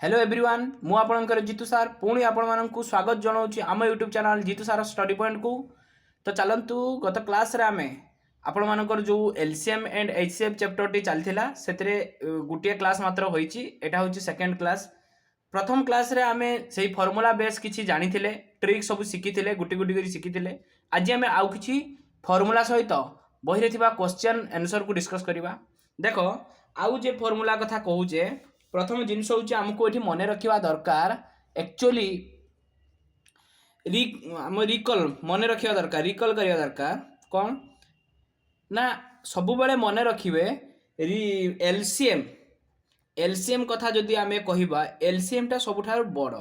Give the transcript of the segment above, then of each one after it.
Hello everyone मु आपणकर जीतू सार पुणी आपण स्वागत जनाऊँ आम यूट्यूब चैनल जीतू सार स्टडी पॉइंट को। तो चलतु गत क्लास रे आमे आपण मानकर जो एलसीएम एंड एचसीएफ चैप्टर टी चलथिला सेतरे गुटिया क्लास मात्र होईची। एटा होची सेकंड क्लास। प्रथम क्लास रे आमे सेही फार्मूला बेस किछि जानिथिले, ट्रिक सब शिखिथिले, गुटी गुटी करी शिखिथिले। आज आमे आउ किछि फार्मूला सहित बही रे थिबा क्वेश्चन आंसर को डिस्कस करिबा। देखो आउ जे फार्मूला कथा कहूचे, प्रथम जिनस हूँ आमको ये मन रखा दरकार एक्चुअली रिकल मन रखा दरकार, रिकल करवा दरकार कौन ना सब बेले मन रखिए एलसीएम। एलसीएम कथा जदि आमे कहिबा एलसीएम टा सबुठार बड़,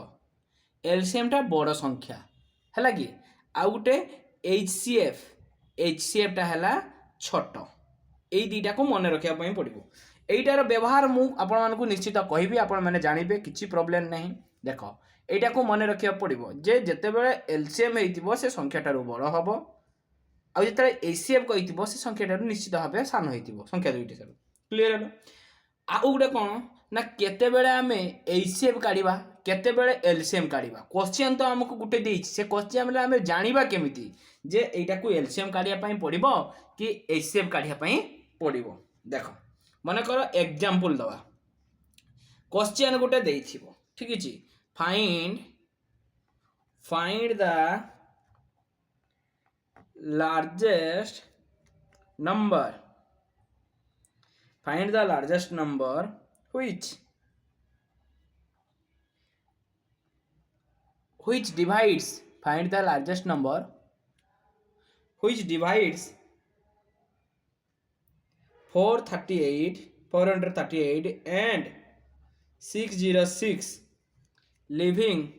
एलसीएम टा बड़ संख्या है कि आउ गोटे एचसीएफ, एचसीएफ टा है छोट। यही दुईटा को मन रखा पड़ो। एटार व्यवहार मु आपण मानकु निश्चित कहबी, आपण माने जानिबे, किछि प्रॉब्लम नहीं। देखो एटा को मन रखिया पड़िबो जे जेतेबेले एलसीएम हेतिबो से संख्याटारु बड़ हबो, आ जेतेबेले एचसीएफ कहितिबो से संख्याटारु निश्चित भाबे सान हेतिबो, संख्या दुईटी सारू क्लियर हलो। आ गोटे कोन ना केतेबेले आमे एचसीएफ काढिबा, केतेबेले एलसीएम काढिबा। क्वेश्चन तो हमकु गुटे देइछि, से क्वेश्चन में आमे जानिबा केमिति जे एटा को एलसीएम काढिया पई पड़िबो कि एचसीएफ काढिया पई पड़िबो। देखो मन कर एग्जांपल दवा, क्वेश्चन गोटे देइथिबो, ठीक अछि। Find the largest number, find the largest number which divides, find the largest number which divides 438 and 606 leaving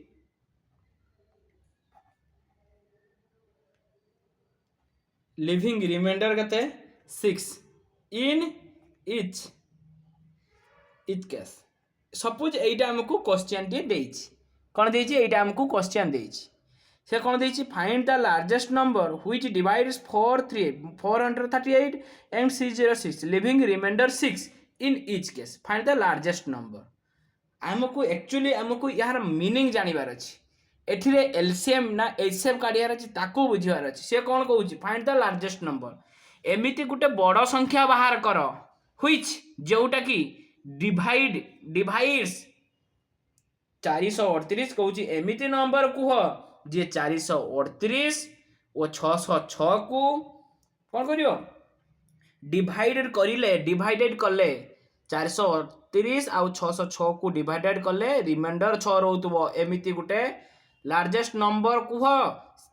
remainder कते 6 in each case। सपोज एटा हमको क्वेश्चन टी देइछि, कोन देइछि एटा हमको क्वेश्चन देइछि। से कौन देइछि find the largest number which divides 438 and 606 leaving remainder 6 in each case. Find the largest number. आमको actually आमको यार मीनिंग जानिबार अछि, एथिरे एलसीएम ना एचसीएफ काढियार अछि ताको बुझिबार अछि। से कोन कहूछि फाइंड द लार्जेस्ट नंबर, एमिति गुटे बड़ संख्या बाहर कर व्हिच जोटा कि डिवाइड्स 438 कहूछि एमिति नंबर कुह जे 438 और 606 को कौन करियो डिवाइडेड कले 438 आउ 606 को डिवाइडेड कले रिमाइंडर 6 रहउतबो। एमिति गुटे लार्जेस्ट नंबर कुह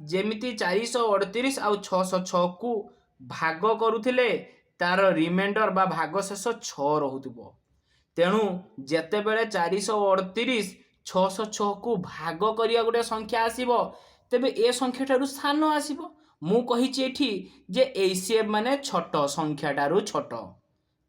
जेमिति 438 आउ 606 को भाग करूथिले तार रिमाइंडर बा भाग शेष 6 रहउतबो। तेणु जेतेबेले 438 606 को भाग करिया गोटे संख्या आसीबो तेबे ए संख्या टारु सान आसीबो। मु कहिछि एठी जे एचसीएफ माने छोट संख्या टारु छोट,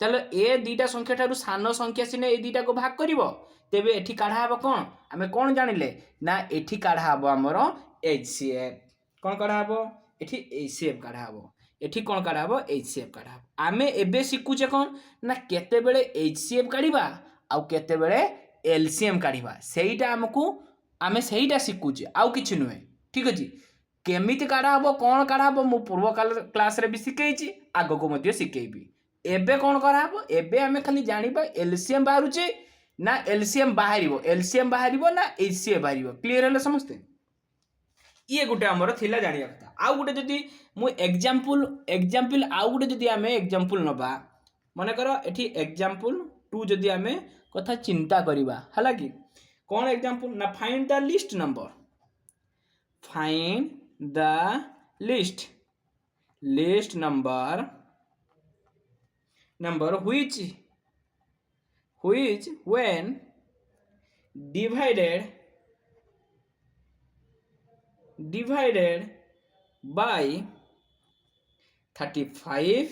तले ए दीटा संख्या टारु सान संख्या सिने ए दीटा को भाग करिवो तेबे एठी काढा हबो कोन, आमे कोन जानिले ना एठी काढा हबो हमरो एचसीएफ। कोन काढा हबो एठी एचसीएफ काढा हबो, एठी कोन काढा हबो एचसीएफ काढा हबो। आमे एबे सिकुचे कोन ना केतेबेले एचसीएफ काढिबा आ केतेबेले एलसीएम काढिबा, सेईटा हमकु आमे सेईटा सिकुचे आउ किछि नुहे, ठीक अछि। केमिति काढा हबो कोन काढा हबो मु पूर्व क्लास रे भी सिकेइछि, आगो को मध्ये सिकेइबी। एबे कोन करा हबो एबे आमे खाली जानिबा एलसीएम बाहरुचे ना एलसीएम बाहरिबो, एलसीएम बाहरिबो ना एचसीएफ बाहरिबो। क्लियर हले समस्ते। ये गुटे हमर थिला जानिया कथा। आउ गुटे जदि मु एग्जांपल आउ गुटे जदि आमे एग्जांपल नबा, माने करो एठी एग्जांपल 2 जदि आमे कथा चिंता करिबा हला कि कोन एग्जांपल ना find the list number, find the list number which when divided by 35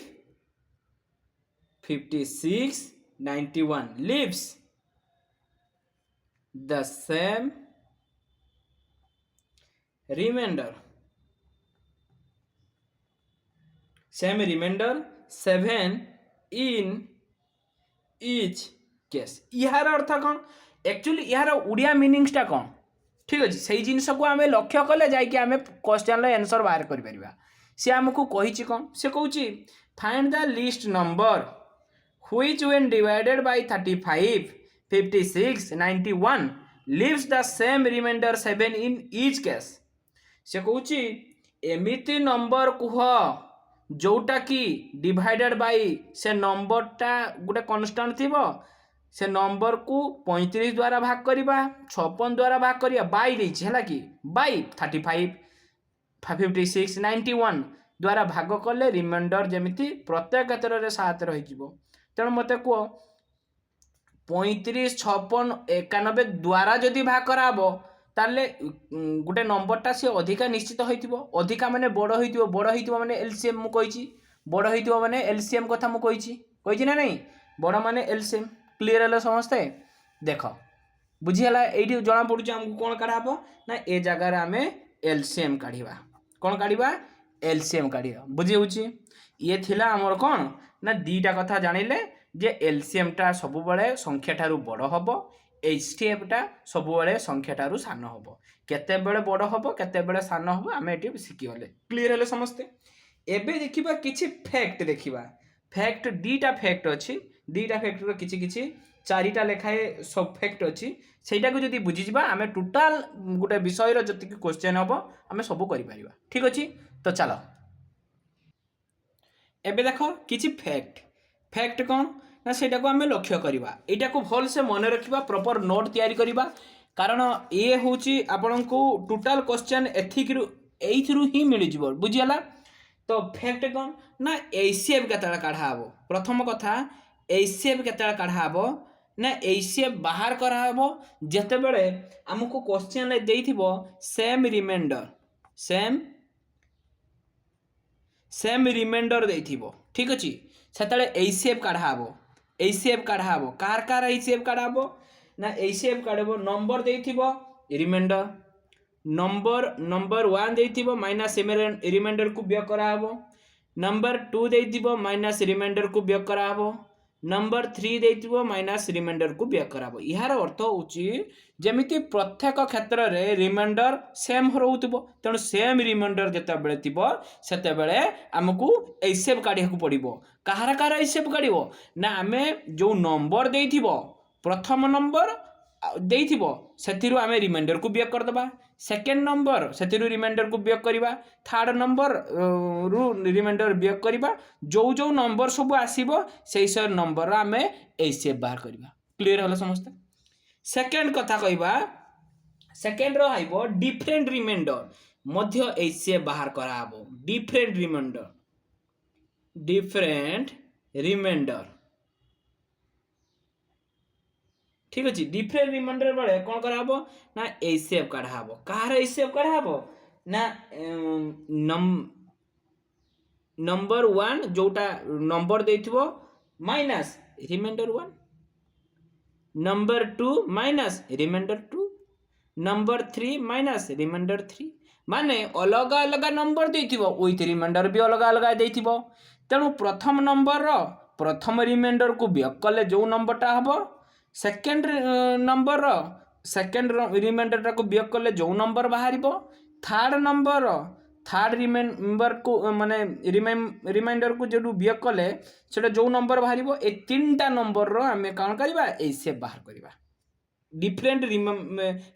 56 91 leaves the same remainder 7 in each case. यार अर्थ कौन एक्चुअली यार ओडिया मीनिंग्सटा कौन ठीक अच्छे से जिनस को आम लक्ष्य कले जामें क्वेश्चन आंसर बाहर कर सी आमको कही कौन से कौन find the list number which when divided by 35 56 91 leaves the same remainder 7 in each case से कौची एमिति नंबर कुह जोटा कि डिवाइडेड बाय से नंबरटा गोटे कन्स्टांट थी से नंबर को 35 द्वारा भाग करवा 56 द्वारा भाग करवा बाई है कि बाई 35 56 91 द्वारा भाग कले रिमाइंडर जमी प्रत्येक क्षेत्र में 7 रही तेणु मत कह 35 56 91 द्वारा जदि भाग कराब ताले गोटे नंबरटा सी अधिका निश्चित होइथिबो अधिका माने बड़ होइथिबो माने एलसीएम मु कहिछि बड़ होइथिबो माने एलसीएम कथा मु कहिछि ना नहीं बड़ माने एलसीएम क्लियर हला समझते देख बुझीला एठी जणा पडुछि हमकु कोन काढाबो ना ए जगह रे हमें एलसीएम काढिबा कोन काढिबा एलसीएम काढिबा बुझी होछि ये थिला हमर कोन ना दीटा कथा जानिले जे एलसीएम टा सब बेले संख्या ठारू बड़ हबो एचसीएफ टा सब बेले संख्या ठारू सान हबो केते बेले बड़ हबो केते बेले सान हबो आमे एठी सिखि गले क्लियर हले समझते एबे देखिबा किछि फैक्ट देखिबा फैक्ट दीटा फैक्ट अछि दीटा फैक्ट रो किछि किछि चारिटा लेखाए सब फैक्ट अछि सेटा को जदी बुझि जिबा आमे टोटल गुटे विषय रो जति कि क्वेश्चन हबो आमे सब करि परिबा ठीक अछि तो चलो एबे देखो किछि फैक्ट फैक्ट कौन ना सेटा को आमे लक्ष्य करिबा एटा को भल से मन रखिबा प्रॉपर नोट तैयारी करिबा कारण ये होची आपन को टोटल क्वेश्चन एथिरु ही मिल जिवो बुझियाला तो फैक्ट कौन ना एसीएफ केतला काढा हबो प्रथम कथा एसीएफ केतला काढा हबो ना एसीएफ बाहर करा हबो जते बेले हमको क्वेश्चन ले देइथिबो सेम रिमाइंडर देइथिबो ठीक अछि सेतले एसीएफ काढा हबो कार एसीएफ काढा हबो ना एसीएफ काढबो नंबर देइथिबो रिमाइंडर नंबर 1 देइथिबो माइनस रिमाइंडर को व्यय करा हबो नंबर 2 देइथिबो माइनस रिमाइंडर को व्यय करा हबो नंबर 3 देइथिबो माइनस रिमाइंडर को व्यय करा हबो यार अर्थ होची जेमिति प्रत्येक क्षेत्र रे रिमाइंडर सेम रहउतबो तेणु सेम रिमाइंडर जते बेले थिबो सेते बेले हमकु एसेप काढिया को पड़िबो कहार एसेप काढिबो ना आमे जो नंबर देइथिबो प्रथम नंबर देइथिबो सेतिरु आमे रिमाइंडर को व्यय कर दबा सेकंड नंबर सेतिरु रिमाइंडर को व्यय करिबा थर्ड नंबर रु रिमाइंडर व्यय करिबा जो नंबर सब आसीबो सेही सर नंबर आमे एसेप बाहर करिबा क्लियर होला समस्त सेकंड कथा कहबा सेकंड रो आइबो डिफरेंट रिमाइंडर मध्य एसेप बाहर करा हबो डिफरेंट रिमाइंडर ठीक अच्छे डिफरेंट रिमाइंडर बेले कौन करा ना एसेप काढ़ा हबो कहार एसेप काढ़ा हबो ना नंबर 1 जोटा नंबर देइथिबो minus remainder 1 number 2 minus remainder 2 number 3 minus remainder 3 माने अलग अलग नंबर देइथिबो विथ रिमाइंडर भी अलग अलग देइथिबो तेणु प्रथम नंबर रो प्रथम रिमाइंडर को व्यय कले जो नंबरटा हबो सेकेंड नंबर सेकेंड रिमाइंडर को व्यय कले जो नंबर बाहर थर्ड नंबर थर्ड रिमाइंडर को माने रिमाइंडर को जो व्यय कले सेटा जो नंबर बाहर ए तीनटा नंबर रो आमे कौन करबा एसेप बाहर करबा डिफरेंट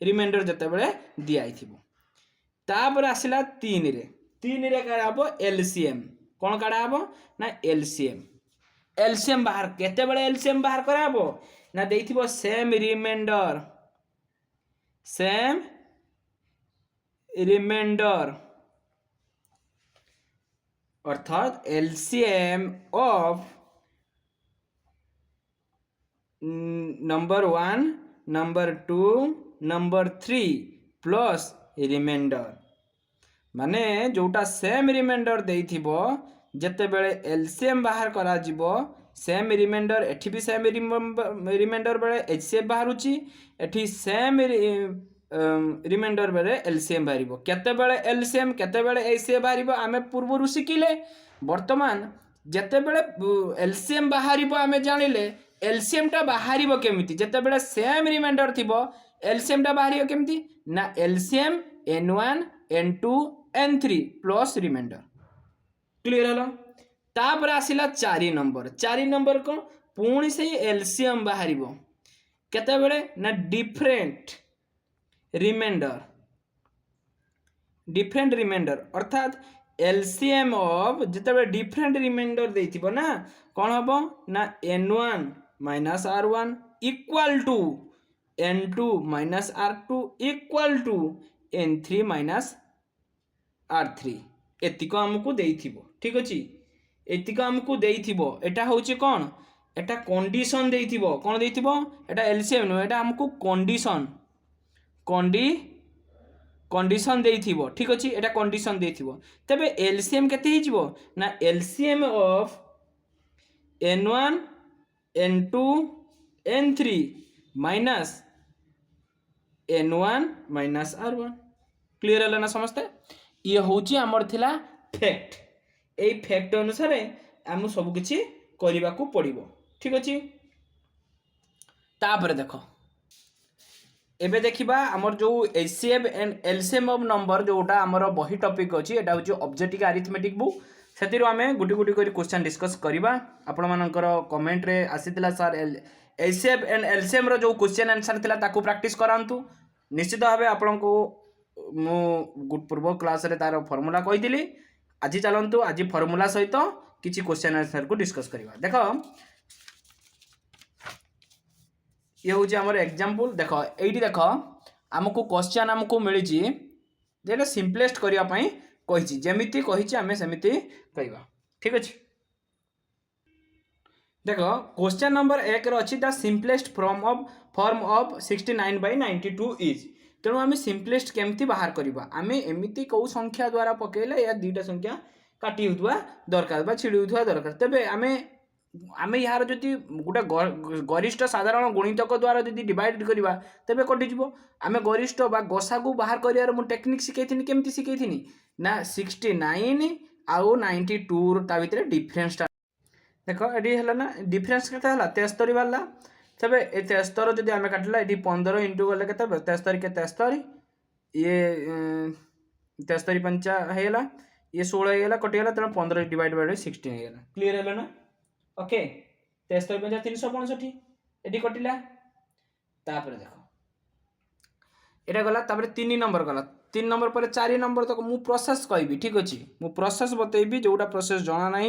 रिमाइंडर जते बेले दिया आइथिबो तापर आसिला 3 रे काढाबो एलसीएम कौन काढाबो ना एलसीएम बाहर केते बेले एलसीएम बाहर कराबो ना देइथिबो सेम रिमाइंडर अर्थात LCM of number 1 number 2 number 3 plus remainder माने जोटा सेम रिमाइंडर देइथिबो जते बेले एलसीएम बाहर करा जिवो सेम रिमाइंडर एठी भी सेम रिमाइंडर बेले एचसीएफ बाहरुची एठी सेम रिमाइंडर बेले एलसीएम बाहरिबो केते बेले एलसीएम केते बेले एचसीएफ बाहरिबो आमे पूर्वरु शिखिले वर्तमान जते बेले एलसीएम बाहरिबो आमे जानिले एलसीएम टा बाहर केमिति जिते बड़े सेम रिमाइंडर थिबो एलसीएम टा बाहर केमिति ना LCM n1 n2 n3 plus remainder clear हलो तापर आसिला 4 नंबर कौन पुणी से एलसीएम बाहर केते बड़े ना डिफरेंट रिमाइंडर अर्थात एलसीएम ऑफ जिते डिफरेंट रिमाइंडर देथिबो ना कौन हम ना n1 minus r1 equal to n2 minus r2 equal to n3 minus r3 एतिक आमको देथिबो ठीक अछि एतिक आमको देथिबो एटा होची कोन एटा कंडीशन देथिबो कोन देथिबो एटा एलसीएम नो एटा हमको कंडीशन देथिबो ठीक अछि एटा कंडीशन देथिबो तबे एलसीएम केते हिजबो ना LCM of n1 n2 n3 minus n1 minus r1 clear हला ना समझते ये होची हमर थिला फैक्ट ए फैक्ट अनुसार हम सब किछि करिबा को पड़िबो ठीक अछि तापर देखो एबे देखिबा हमर जो HCF and LCM of number जोटा हमर बही टॉपिक अछि एटा होची ऑब्जेक्टिव अरिथमेटिक बुक सेतिरो हमें गुटी गुटी करी क्वेश्चन डिस्कस करिबा आपण मानकर कमेंट रे आसीतिला सर एचसीएफ एंड एलसीएम रो जो क्वेश्चन आंसर थिला ताको प्रैक्टिस करांतु निश्चित भाबे आपण को मु पूर्व क्लास रे तार फार्मूला कहिदिली आज चलंतु आज फार्मूला सहित किछि क्वेश्चन आंसर को डिस्कस करिबा देखो ये हूँ आम एग्जांपल देख ये देख आमको क्वेश्चन आमको मिली जेटा सिंपलेस्ट करने कही जमीती कही आम सेमती कहवा ठीक अच्छे देख क्वेश्चन नंबर 1 अच्छी the simplest form of 69/92 is तेणु आम सिंपलेस्ट केमती बाहर करवा आम एमती कौ संख्या द्वारा पकेले या दुईटा संख्या काटी होता दरकार छिड़ी होता दरकार तेरे आम आम यार जदि गोटे गरिष्ठ साधारण गुणितक द्वारा जदि डिवाइड करवा तेरे कटिज आम गरिष्ठ बा गसा को बाहर कर टेक्निक शिखई केमती शिखई ना 69 आउ 92 ता भितर डिफरेन्स देख ये है ना डिफरेन्स के 73 बाहर तेज ये 73 जब आम काटिला ये 15 इंटू गले के 73 के 73 ये 73 पंचा होगा ये 16 होगा कटिगला तेना 15 डिवाइड बाय 16 होगा क्लीयर है ना ओके 73 पंचा 365 ये कटिला तापर देख एटा गला तापर 3 नंबर गला 3 नंबर पर 4 नंबर तक मु प्रोसेस कहबी ठीक अच्छे मु प्रोसेस बतेबी जोटा प्रोसेस जाना ना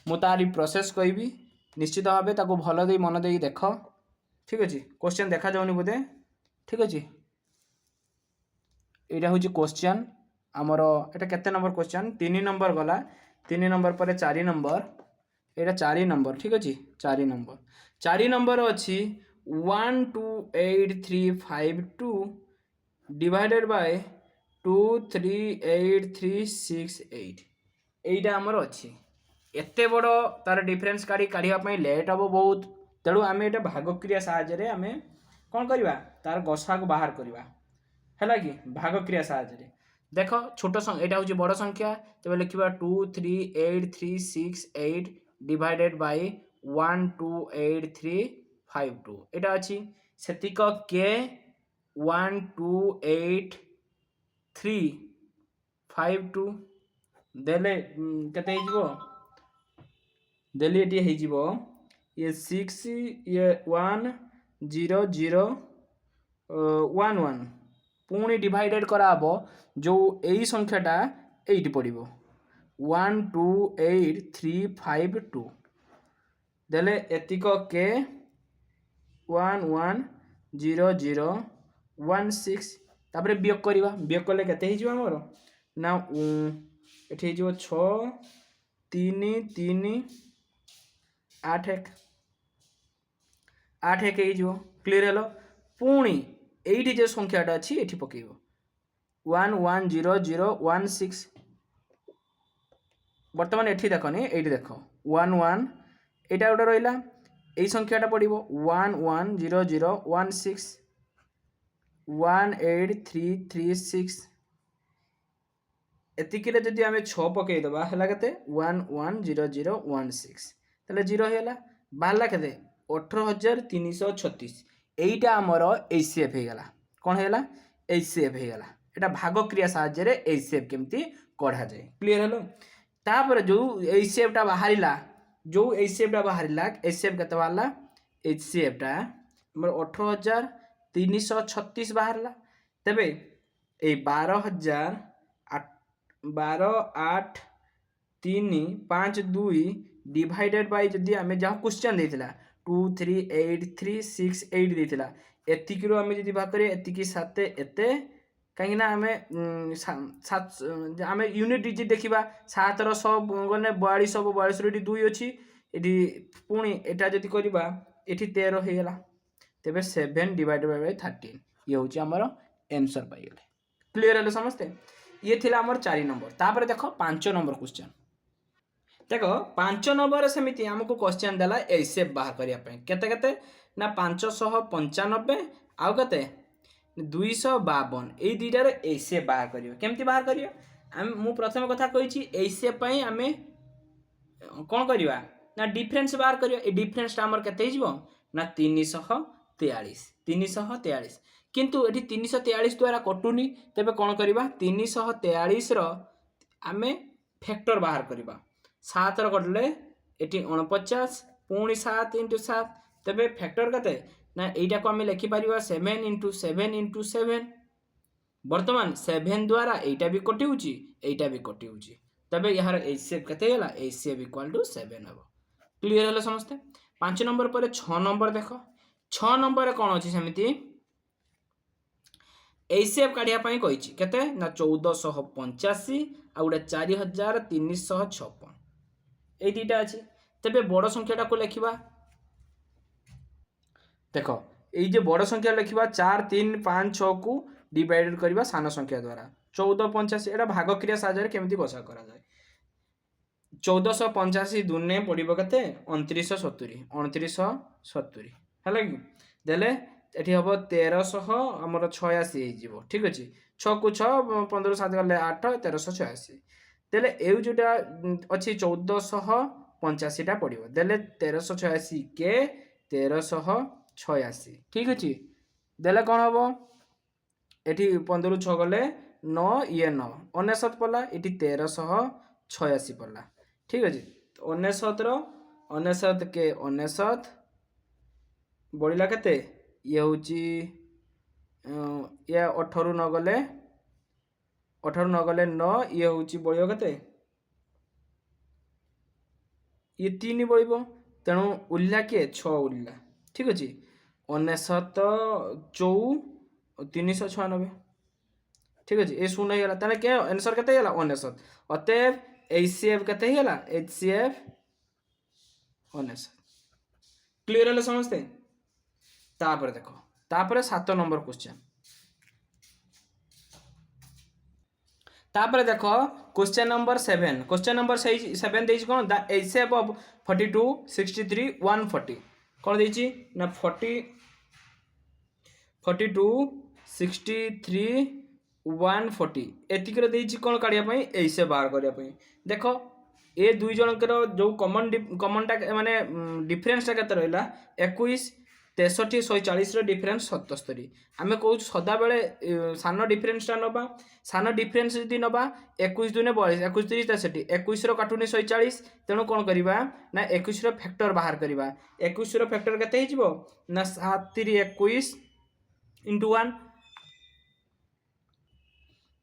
मु तारी प्रोसेस कहबी निश्चित भाव ताको भल दे मन दे देख ठीक अच्छे क्वेश्चन देखा जाऊनी बोधे ठीक अच्छे यहाँ हूँ क्वेश्चन आमर एटा केते नंबर क्वेश्चन 3 नंबर गला 3 नंबर पर 4 नंबर यहाँ 4 नंबर ठीक अच्छे 4 नंबर अच्छी 128,352 डिवाइडेड बाय 238,368 एटा आमर अच्छी एते बड़ तार डिफरेन्स काढ़ापी लेट हम बहुत तेणु आम ये भाग क्रिया साहाय्य आम कौन करवा तार गसा को बाहर करवा है कि भाग क्रिया साहाय्य देख छोट यहाँ हूँ बड़ संख्या तेज लिखा 238,368 डिवाइडेड बाय 128,352 यहाँ अच्छी सेतिक के 128,352 देले केते देली ये ये 6 ये 10011 पुणी डिवाइडेड कराब जो यही संख्याटा ये पड़ो 128,352 देले एतिक के 110016 तापर वियोग करवा वियोग कले केते आमर ना ये 6 3 3 8 1 8 1 क्लीयर है पुणी ये जो संख्याटा अच्छी ये पकेब 110016 बर्तमान ये देखनी ये देख 11 यहाँ गोटे रहा यही संख्याटा पड़ो 110016 18336 एतिक जब आम 6 पकईदे है 110016 तेल 0 है बाहर के 18,336 এইটা আমার এইচसीएफ হয়েগলা कौन होगा এইচसीएफ होगा এটা ভাগ ক্রিয়া সাহায্যে এইচसीएफ কেমতি কঢ়া যায় ক্লিयर হলো তারপরে जो এইচसीएफ টা বাহারিলা जो এইচसीएफ টা বাহারিলা এইচसीएफ কেতে বাহারলা এইচसीएफ টা আমার 18,336 বাহারলা তবে এই 12,8,3,5,2 डिवाइडेड बाय जदि आमे जहाँ क्वेश्चन देथिला 2 3 8 3 6 8 देथिला एतिकी रो आमे जदि भाग करे एतिकी साथे एते कहीं ना आमे सात आमे यूनिट डिजिट देखिबा 7 रो 100 गने 42 42 रो 2 अछि एठी पुणी एटा जदि करबा एठी 13 हे गेला तबे 7 डिवाइडेड बाय 13 ये होची हमर आंसर पाई गेले क्लियर है समझते ये थिला हमर 4 नंबर तापर देखो 5 नंबर क्वेश्चन देखो 5 नंबर सेमिति हमको क्वेश्चन देला एचसीएफ बाहर करिया पे केते केते ना 595 आउ केते 252 ए दुईटार एचसीएफ बाहर करियो केमति बाहर करियो हम मु प्रथम कथा कहिछि एचसीएफ पई हमें कोन करिवा ना डिफरेंस बाहर करियो ए डिफरेंस ता हमर केते हिजबो ना 343 किंतु एठी 343 द्वारा कटुनी तबे कोन करिवा 343 रो आमे फैक्टर बाहर करिवा 7 रो कटले एठी 49 पुणी 7 * 7 तबे फैक्टर कते ना एटा को आमे लिखि परिवा 7 * 7 * 7 वर्तमान 7 द्वारा एटा भी कटि होची एटा भी कटि होची तबे यार एचसीएफ कते होला एचसीएफ = 7 हबो क्लियर होला समझते 5 नंबर पर 6 नंबर देखो 6 नंबर रे कोन अछि समिति एचसीएफ काढिया पई कहिछि केते ना 1485 आ उडा 4356 ए दुईटा अछि तबे बड़ संख्याटा को लिखिबा देखो এই যে বড় সংখ্যা লিখিবা 4 3 5 6 को डिवाइडेड करिबा सान संख्या द्वारा 1485 एटा भाग क्रिया साहाय्य केमिति गसा करा जाय 1485 दुने पडिबो कते 2970 हला कि देले एठी हबो 1300 हमर 86 हे जिवो ठीक अछि 6 को 6 15 7 गले 8 1386 देले एउ जोटा अछि 1485 टा पडिबो देले 1386 के 1386 ठीक अछि देले कोन हबो एठी 15 6 गले 9 ये 9 99 पला एठी 1386 पला ठीक अछि 99 रो 99 के 99 बढिला केते ये होची ये 18 न गले 9 ये होची बढियो केते ये 3 बढिबो तेणु उल्ला के 6 उल्ला ठीक अछि 99 396 ठीक अछि ए सुन हेला तने के आंसर केते हेला 99 अतएव एचसीएफ केते हेला एचसीएफ 99 क्लियर हेला समझते तापर देखो तापर 7 नंबर क्वेश्चन तापर देखो क्वेश्चन नंबर 7 क्वेश्चन नंबर 7 देछि कोन द एचसीएफ ऑफ 42 63 140 कोन देछि ना 42 63 140 एतिक रे देछि कोन काढिया पई एचसीएफ बाहर करिया पई देखो ए दुई जन के जो कॉमन टा माने डिफरेंस टा केते रहला 21 63 140 रो डिफरेंस 77 आमे कहू सदा बेले सान डिफरेंस टा नबा सान डिफरेंस जदी नबा 21 दुने 42 21 30 63 21 रो काटुनी 140 तेणु कोन करिबा ना 21 रो फैक्टर बाहर करिबा 21 रो फैक्टर केते हिजबो ना 7 3 21 * 1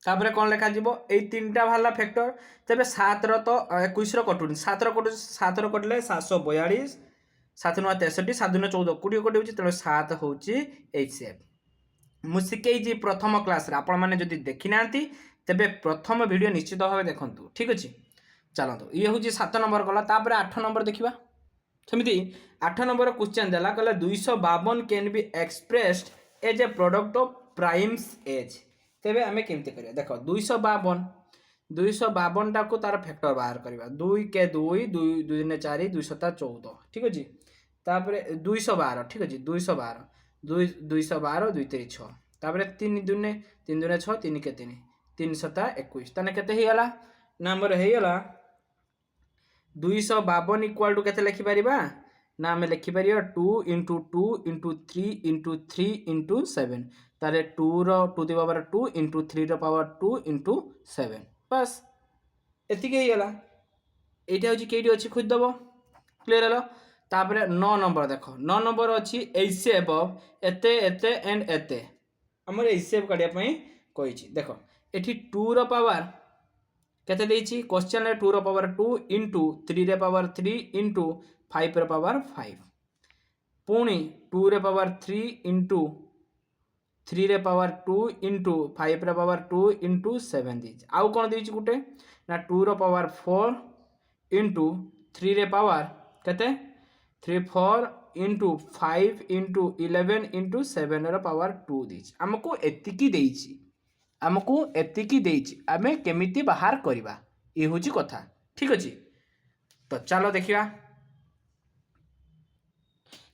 तापरे कोन लेखा जीवो ए तीनटा भाला फैक्टर तबे 7 रो तो 21 रो कटुनी 7 रो कटले 742 7 9 63 7 9 14 कोडी कोडी होची तेणु 7 होची एचसीएफ मु सिकेई जी प्रथम क्लास रे आपण माने जदी देखि नांती तबे प्रथम वीडियो निश्चित भाबे देखंतु ठीक अछि चलंतु ये होची 7 नंबर गला तापरे 8 नंबर देखिबा समिति 8 नंबर क्वेश्चन देला कहला 252 can be expressed as a product of primes as तेबे हमें केमते करिया देखो 252 टा को तार फैक्टर बाहर करबा 2 के 2 2 2 ने 4 2 7 14 ठीक अछि तापरे 212 ठीक अछि 212 2 212 2 3 6 तापरे 3 दुने 3 दुने 6 3 के 3 3 7 21 तने केते हे गेला नंबर हे गेला 252 इक्वल टू केते लिखि परिबा ना आम लिखिपर 2 इंटू 2 इंटू 3 इंटू 3 इंटू 7 तारे 2 to the power 2 into 3 power 2 into 7 बस एतिक होगा यहाँ हूँ कई अच्छी खोजदेव क्लीयर है तापर 9 नंबर देख 9 नंबर अच्छी एसे एबव एते एते एंड एते आमर एसे काढ़ापी कही देख ये 2 पावर केते देछि क्वेश्चन रे 2 पावर 2 इंटू 3 रे पावर 3 इंटू 5 रे पावर 5 पुणी 2 रे पावर 3 इंटू 3 रे पावर 2 इंटू 5 रे पावर 2 इंटू 7 देछि आउ कोन देछि गुटे ना 2 रो पावर 4 इंटू 3 रे पावर केते 3 4 इंटू 5 इंटू 11 इंटू 7 रो पावर 2 देछि हमको एतिकी देछि आमको एतिकी देछि आमे केमिति बाहर करबा ये हूँ कथा ठीक अच्छे तो चलो देखिया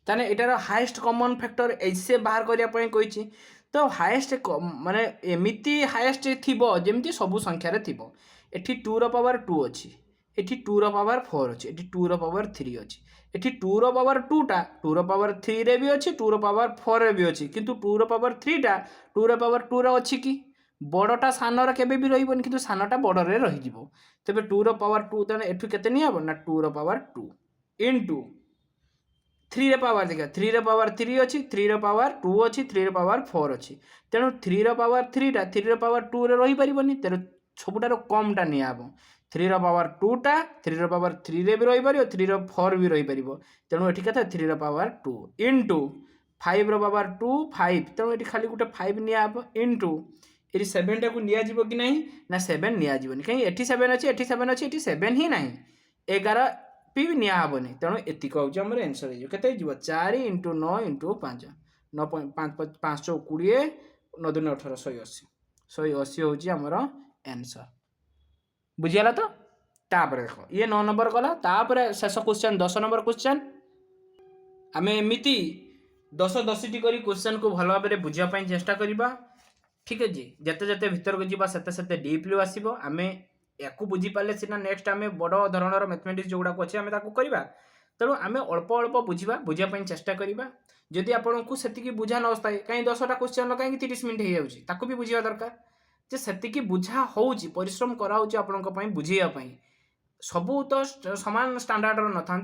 ताने एटार हाईएस्ट कॉमन फैक्टर ऐसे बाहर करिया पई कहिछि तो हाईएस्ट माने एमिति हाईएस्ट थिबो जेमति सब संख्या रे थिबो एठी 2 रो पावर 2 अछि एठी 2 रो पावर 4 अछि एठी 2 रो पावर 3 अछि एठी 2 रो पावर 2 टा 2 रो पावर 3 रे भी अछि 2 रो पावर 4 रे भी अछि किंतु 2 रो पावर 3 टा 2 रो पावर 2 रे अछि कि बड़टा सानर केबे भी रहिबन किंतु सानटा बड़रे रहि जिवो तबे 2 रो पावर 2 तने एठु केते नि हबो ना 2 रो पावर 2 इनटू 3 रे पावर देखा 3 रे पावर 3 अछि 3 रे पावर 2 अछि 3 रे पावर 4 अछि तेनु 3 रे पावर 3 टा 3 रे पावर 2 रे रहि परिबनी तेनु सबुटारो कम टा नि हबो 3 रो पावर 2 टा 3 रो पावर 3 रे भी रहि परिबो 3 रो 4 भी रहि परिबो तेनु एठी केते 3 रो पावर 2 इनटू 5 रो पावर 2 5 तेनु एठी खाली गुटे 5 नि हबो इनटू ये 7 टाक नियाजिबो कि नहीं ना 7 नियाजिबोनी कहीं एठी 7 अच्छी एठी 7 अच्छी एठी 7 ही नहीं 11 भी निया हेनी तेणु एतिक हूँ आम आंसर हो 4 इंटू 9 इंटू 5 9 5 5 20 9 2 18 180 180 हूँ आमर आंसर बुझीगला तो तापर देख ये 9 नंबर गला तापर शेष क्वेश्चन 10 नंबर क्वेश्चन आम एमती 10 10 टी करी क्वेश्चन को भल भाव बुझापी चेष्टा करवा ठीक है जी जिते जिते भीतर को जीवा सेते डीपली आसो आम या बुझीपारे सीना नेक्स्ट आम बड़ धरणर मैथमेटिक्स जो गुड़ाक अच्छे आम करवा तेणु आम अल्प अल्प बुझापी चेष्टा करवा जदि आपन को से बुझा न थाए कहीं 10टा क्वेश्चन कहीं 30 मिनट हो जाऊँगी भी बुझा दरकार जे से बुझा हो परिश्रम कराऊँ आपण बुझापी सबू तो सामान स्टांडार्डर न था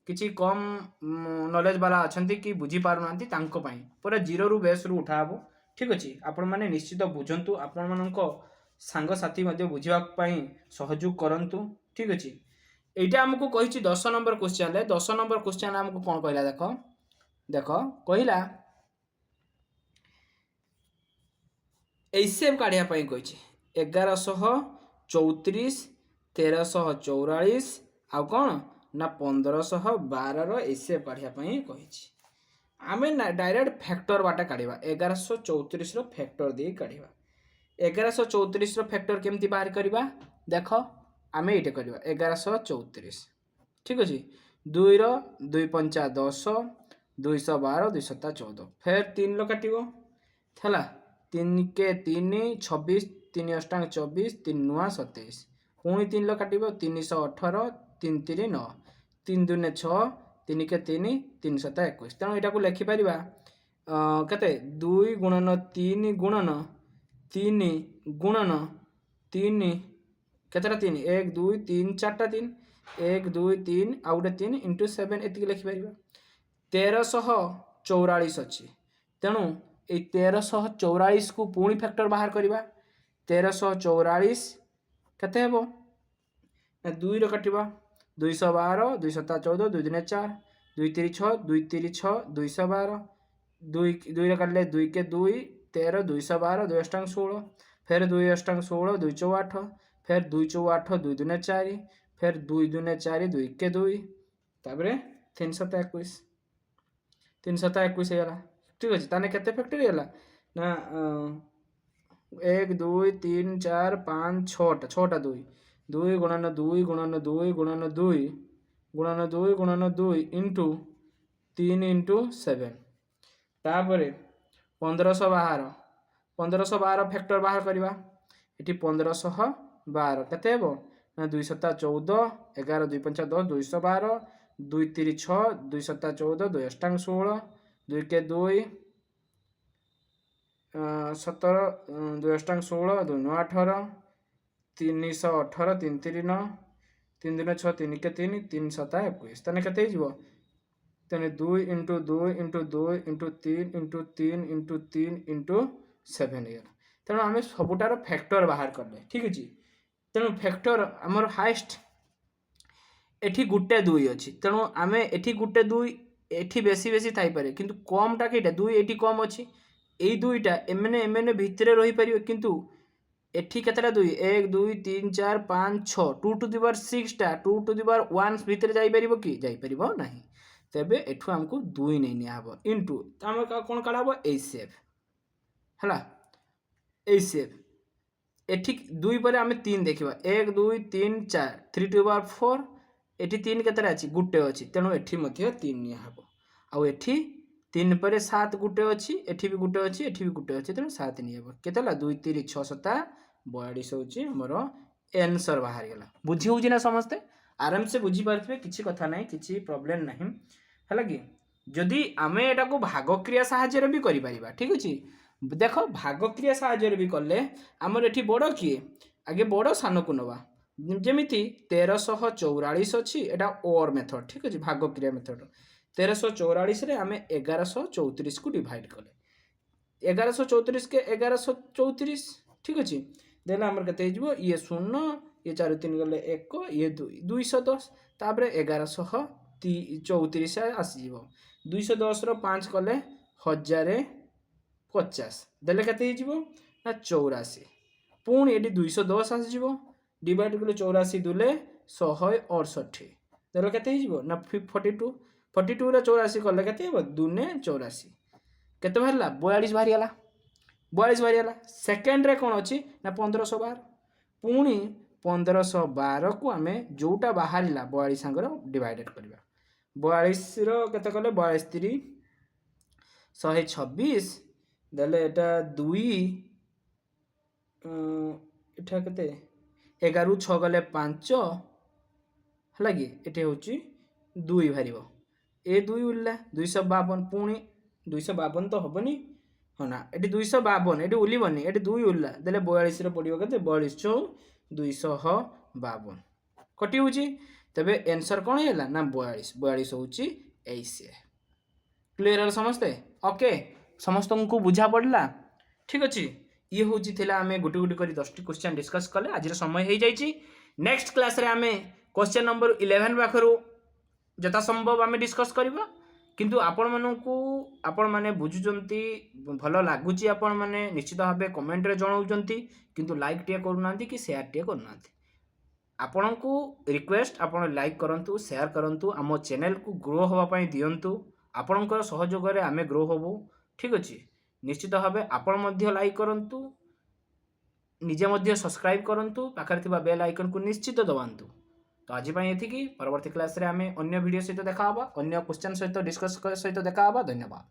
किसी कम नॉलेज वाला अच्छा कि बुझीपार ना पूरा जीरो रु बेस रु उठा हे ठीक अच्छे आपण मैंने निश्चित बुझंतु आपण मानक सांगसाथी बुझापी सहयोग करंतु ठीक अच्छे यहाँ आमको कही 10 नंबर क्वेश्चन 10 नंबर क्वेश्चन आमको कौन कहला देख देख कहला एसएफ काढ़ापी कही 1134 1344 आउ कौन ना 1512 एसएफ काढ़ापी कही आम डायरेक्ट फैक्टर बाटे काढ़ा 1134 फैक्टर दे काढ़ा 1134 फैक्टर केमती बाहर करवा देख आम ये करवा 1134 ठीक अच्छे 2 2 5 10 212 2 7 14 फिर 3 काट है 3 के 3 26 3 अष्टांग 24 3 नुआ 27 पुणी 3 काट 318 3 3 9 3 2 6 3 के 3 3 7 21 तेणु यहाँ लिखिपर के 2 गुणन 3 गुणन 3 गुणन 3 केतटा 3 1 2 3 4टा 3 1 2 3 आउ गोटे 3 इंटू 7 एति लिखिपर 1344 अच्छी तेणु ये 1344 को पुणी फैक्टर बाहर करवा 1344 केते हेबो 2 रो काटिबा 212 2 7 14 2 3 4 2 3 6 2 3 6 212 2 2 काटले 2 के 2 13 212 2 अष्टांग 16 फिर 2 अष्टांग 16 2 चौ 8 फिर 2 चौ 8 2 2 4 फिर 2 2 4 2 के 2 तापर 321 321 होगा ठीक अच्छे ताने केते फैक्टर होगा ना 1 2 3 4 5 6टा 2 2 गुणन 2 गुणन 2 गुणन 2 गुणन 2 गुणन 2 इंटू 3 इंटू 7 तापर 1512 फैक्टर बाहर करवा ये 1512 केते हेबो ना 2 7 14 11 2 5 10 212 2 3 6 2 7 14 2 अष्टांग 16 2 के 2 17 2 अष्टांग 16 2 9 18 318 3 3 9 3 दिन 6 3 के 3 3 7 21 तेने केते हिजबो तेने 2 × 2 × 2 × 3 × 3 × 3 × 7 इयर तेणु आम सबुटार फैक्टर बाहर करले ठीक अछि तेणु फैक्टर आमर हाईएस्ट एठी गुटे 2 अछि तेणु आमे एठी गुटे 2 एठी बेसी बेसी थाई पारे किंतु कम टा केटा 2 एठी कम अछि एई दुईटा एमने भितरे रही परियो किंतु एठी केतरा 2 1 2 3 4 5 6 2 टू द पावर 6 टा 2 टू द पावर 1 भितरे जाई परिबो कि जाई परिबो नाही तेबे एठु हमको 2 नै निया हबो इनटू हम कोन काढा हबो ए सेव हला ए सेव एठी 2 पर आमे 3 देखिबा 1 2 3 4 3 टू द पावर 4 एठी 3 केतरा अछि गुटे अछि तेणु एठी मध्ये 3 निया हबो आ एठी 3 पर 7 गुटे अछि एठी भी गुटे अछि एठी भी गुटे अछि तेणु 7 निया हबो केतला 2 3 6 7 42 होची हमरो आंसर बाहर गेला बुझी होची ना समझते आराम से बुझी पारथिबे किछि कथा नाही किछि प्रॉब्लम नाही हला कि जदि आमे एटा को भाग क्रिया सहाय्य रे भी करि परिबा ठीक अछि देखो भाग क्रिया सहाय्य रे भी करले हमर एठी बड़ कि आगे बड़ सानो को नबा जेमिति 1344 अछि एटा ओर मेथड ठीक अछि भाग क्रिया मेथड 1344 रे आमे 1134 को डिवाइड कले 1134 के 1134 ठीक अछि देला हमर कते हिजबो ये 0 ये 4 3 गले 1 ये 2 210 ताबरे 1134 आसी जीवो 210 रो 5 कले 1050 देले कते हिजबो ना 84 पुणी एडी 210 आसी जीवो डिवाइड कले 84 दुले 168 देले कते हिजबो ना 42 42 रो 84 कले कते हिबो दुने 84 केते बाहरला 42 बाहर गेला 42 बाहर गेला सेकंड रे कोन अछि ना 1512 पुणी 1512 को आमे जोटा बाहरला 42 संगर डिवाइडेड करबा 42 रो केते कले 42 3 126 देले एटा 2 एठा केते 11 6 गले 5 हला कि एटे होची 2 भारिबो ए 2 उल्ला 252 पुणी 252 तो हबनी होना एटी 252 एटी उलीबनी एटी 2 उल्ला देले 42 रे पडिबो केते 42 चौ 252 कटी होची तबे आंसर कोन हैला ना 42 42 होची ऐसे क्लियर है समझते ओके समस्त को बुझा पड़ला ठीक अछि ये होची थिला हमें गुटी गुटी करी 10 टी क्वेश्चन डिस्कस कले आज समय हे जाईची नेक्स्ट क्लास रे हमें क्वेश्चन नंबर 11 बाखरु जता संभव हमें डिस्कस करबा किंतु आपण मानकू आपण माने बुझुचंती भलो लागुची आपण माने निश्चित भाबे कमेंट रे जणाउचंती किंतु लाइक टे करूनांती कि शेयर टे करूनांती आपण को रिक्वेस्ट आपण लाइक करंतु शेयर करंतु आम चैनल को ग्रो होबा पई दियंतु आपणकर सहयोग रे आमे ग्रो होबो ठीक अछि निश्चित भाबे आपण मध्ये लाइक करंतु निजे मध्ये सब्सक्राइब करंतु पाखर थिबा बेल आइकन को निश्चित दबांतु तो आज पई एथि की परवर्ती क्लास रे आमे अन्य वीडियो सहित देखा हबा अन्य क्वेश्चन सहित डिस्कस सहित देखा हबा धन्यवाद।